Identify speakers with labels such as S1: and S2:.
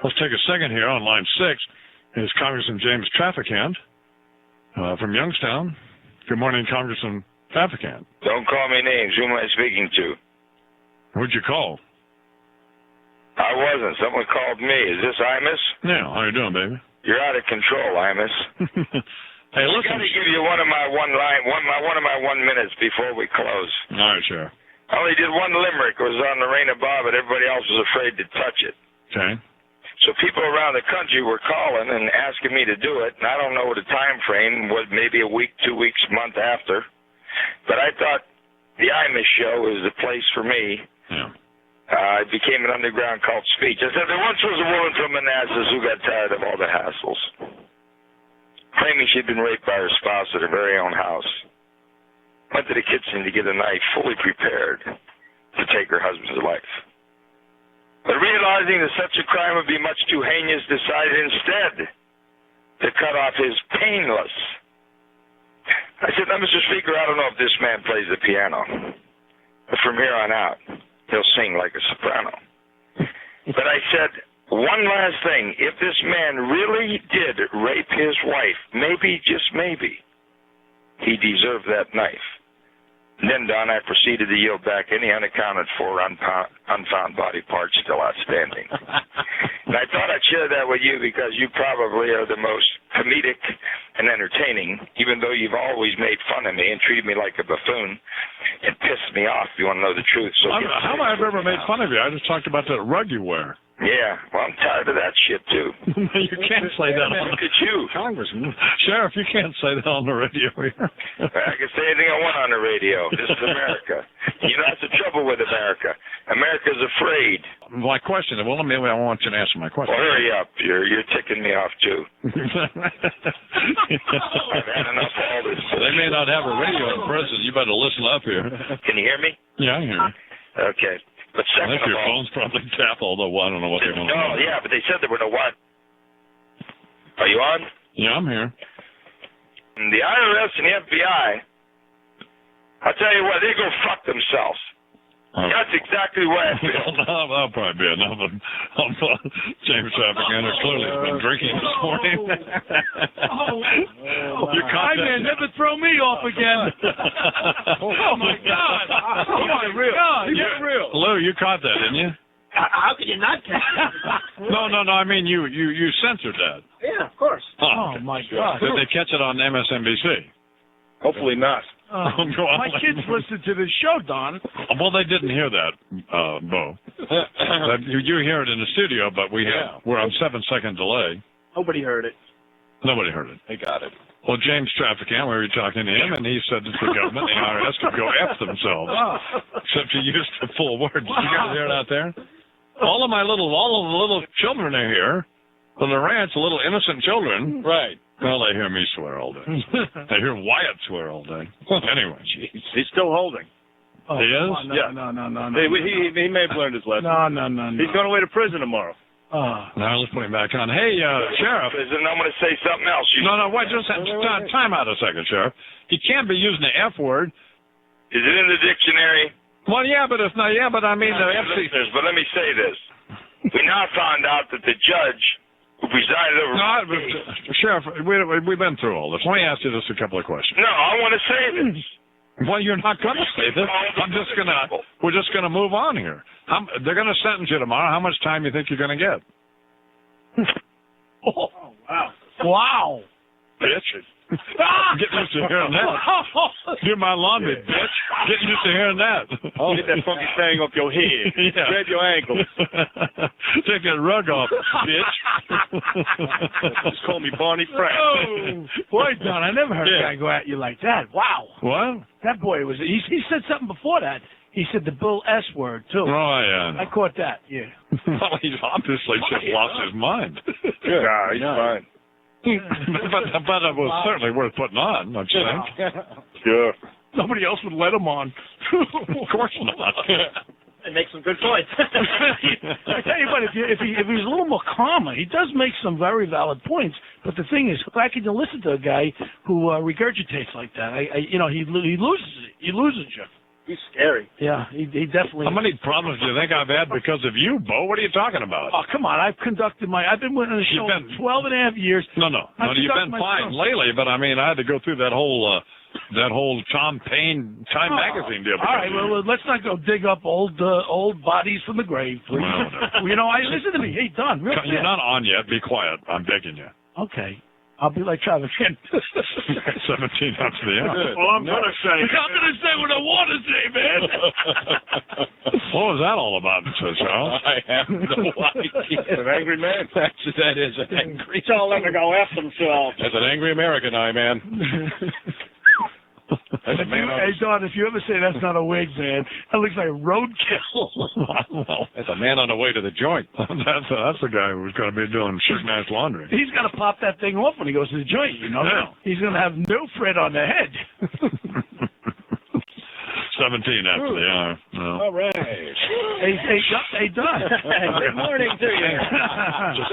S1: Let's take a second here. On line 6 is Congressman James Traficant from Youngstown. Good morning, Congressman Traficant.
S2: Don't call me names. Who am I speaking to?
S1: Who'd you call?
S2: I wasn't. Someone called me. Is this Imus?
S1: Yeah. How you doing, baby?
S2: You're out of control, Imus.
S1: Hey, listen.
S2: I'm going to give you one of my 1 minutes before we close.
S1: All right, Sheriff.
S2: I only did one limerick. It was on the Rain Above, and everybody else was afraid to touch it.
S1: Okay.
S2: So people around the country were calling and asking me to do it, and I don't know what the time frame was, maybe a week, 2 weeks, a month after. But I thought the Imus show is the place for me.
S1: Yeah.
S2: It became an underground cult speech. I said, there once was a woman from Manassas who got tired of all the hassles, claiming she'd been raped by her spouse at her very own house. Went to the kitchen to get a knife fully prepared to take her husband's life. But realizing that such a crime would be much too heinous, decided instead to cut off his painless. I said, now, Mr. Speaker, I don't know if this man plays the piano, but from here on out, he'll sing like a soprano. But I said, one last thing. If this man really did rape his wife, maybe, just maybe, he deserved that knife. And then, Don, I proceeded to yield back any unaccounted for unfound body parts still outstanding. And I thought I'd share that with you because you probably are the most comedic and entertaining, even though you've always made fun of me and treated me like a buffoon and pissed me off, if you want to know the truth. So
S1: how have I ever made fun of you? I just talked about that rug you wear.
S2: Yeah, well, I'm tired of that shit, too.
S1: You can't say that on
S2: Look at you.
S1: Congressman. Sheriff, you can't say that on the radio here.
S2: I can say anything I want on the radio. This is America. You know, that's the trouble with America. America's afraid.
S1: My question, well, I want you to answer my question.
S2: Well, hurry up. You're ticking me off, too. I've had enough of all this.
S1: They may not have a radio in prison. You better listen up here.
S2: Can you hear me?
S1: Yeah, I hear you.
S2: Okay. But second
S1: I think your
S2: of all,
S1: phone's probably tapped, although I don't know what they want to
S2: no,
S1: do.
S2: yeah, but they said there were no what? Are you on?
S1: Yeah, I'm here.
S2: The IRS and the FBI, I'll tell you what, they go fuck themselves. That's exactly what I feel.
S1: Well, that'll probably be enough of James Traficant, who clearly has been drinking this morning.
S3: Hi, man, never throw me off again. Oh, my God. Oh, my God. Get real.
S1: Lou, you caught that, didn't you?
S3: How could you not catch it?
S1: No, I mean, you censored that.
S3: Yeah, of course.
S1: Oh,
S3: my God.
S1: Did they catch it on MSNBC?
S2: Hopefully not.
S3: My kids listen to this show, Don.
S1: Well, they didn't hear that, Bo. You hear it in the studio, but we're on 7-second delay.
S3: Nobody heard it.
S1: Nobody heard it.
S3: They got it.
S1: Well, James Traficant, we were talking to him, and he said that the government, the IRS, could go F themselves. Except he used the full words. Did you guys hear it out there? All of the little children are here from the ranch, the little innocent children.
S3: Right.
S1: Well, they hear me swear all day. They hear Wyatt swear all day. Anyway.
S4: He's still holding.
S1: Oh, he is?
S4: No.
S3: No.
S4: He may have learned his lesson.
S3: No.
S4: He's going away to prison tomorrow.
S1: Now let's put him back on. Hey, Sheriff.
S2: I'm going to say something else.
S1: No, wait, just time out a second, Sheriff. You can't be using the F word.
S2: Is it in the dictionary?
S1: Well, yeah, but it's not. Yeah, but I mean the FC.
S2: But let me say this: we now found out that the judge who presided over.
S1: No, but, Sheriff, we've been through all this. Let me ask you just a couple of questions.
S2: No, I want to say this.
S1: Well, you're not going to say this. We're just gonna move on here. They're gonna sentence you tomorrow. How much time do you think you're gonna get?
S3: Oh, wow! Wow!
S1: Bitch. Getting used to hearing that. Do my laundry, bitch. Getting used to hearing that.
S4: Oh, get that funky thing off your head.
S1: Yeah.
S4: Grab your ankles.
S1: Take that rug off, bitch.
S4: Just call me Barney Frank.
S3: Oh, boy, Don, I never heard a guy go at you like that. Wow.
S1: What?
S3: That boy was. He said something before that. He said the Bill S word too.
S1: Oh yeah.
S3: I caught that. Yeah.
S1: Well, he's obviously just lost his mind.
S4: Good. Nah, he's fine.
S1: but it was certainly worth putting on, don't you think?
S4: Sure.
S3: Nobody else would let him on.
S1: Of course not.
S5: They make some good points.
S3: I tell you what, if he's a little more calmer, he does make some very valid points. But the thing is, how can you listen to a guy who regurgitates like that? He loses it. He loses you.
S5: He's scary.
S3: Yeah, he definitely.
S1: How many problems do you think I've had because of you, Bo? What are you talking about?
S3: Oh, come on. I've been winning the show 12 and a half years.
S1: No, you've been fine lately, but I mean, I had to go through that whole Tom Paine Time Magazine deal.
S3: All right, well, let's not go dig up old bodies from the grave, please.
S1: Well,
S3: listen to me. Hey, Don, real quick.
S1: You're not on yet. Be quiet. I'm begging you.
S3: Okay. I'll be like Traficant.
S1: 17 after the hour.
S4: Well, I'm going to say
S3: what I want to say, man.
S1: What was that all about, Mr. Charles?
S6: I have no idea.
S4: an angry man.
S6: That is an angry.
S5: Tell them to go F themselves.
S6: That's an angry American eye, man.
S3: Hey, Don, if you ever say that's not a wig, man, that looks like roadkill.
S1: Well,
S6: that's a man on the way to the joint.
S1: That's the guy who's going to be doing shooting ass laundry.
S3: He's got to pop that thing off when he goes to the joint, you know.
S1: Yeah.
S3: He's going to have no Fred on the head.
S1: 17 after the hour. No.
S4: All right.
S3: Hey, Don.
S5: Good morning to you.
S1: Just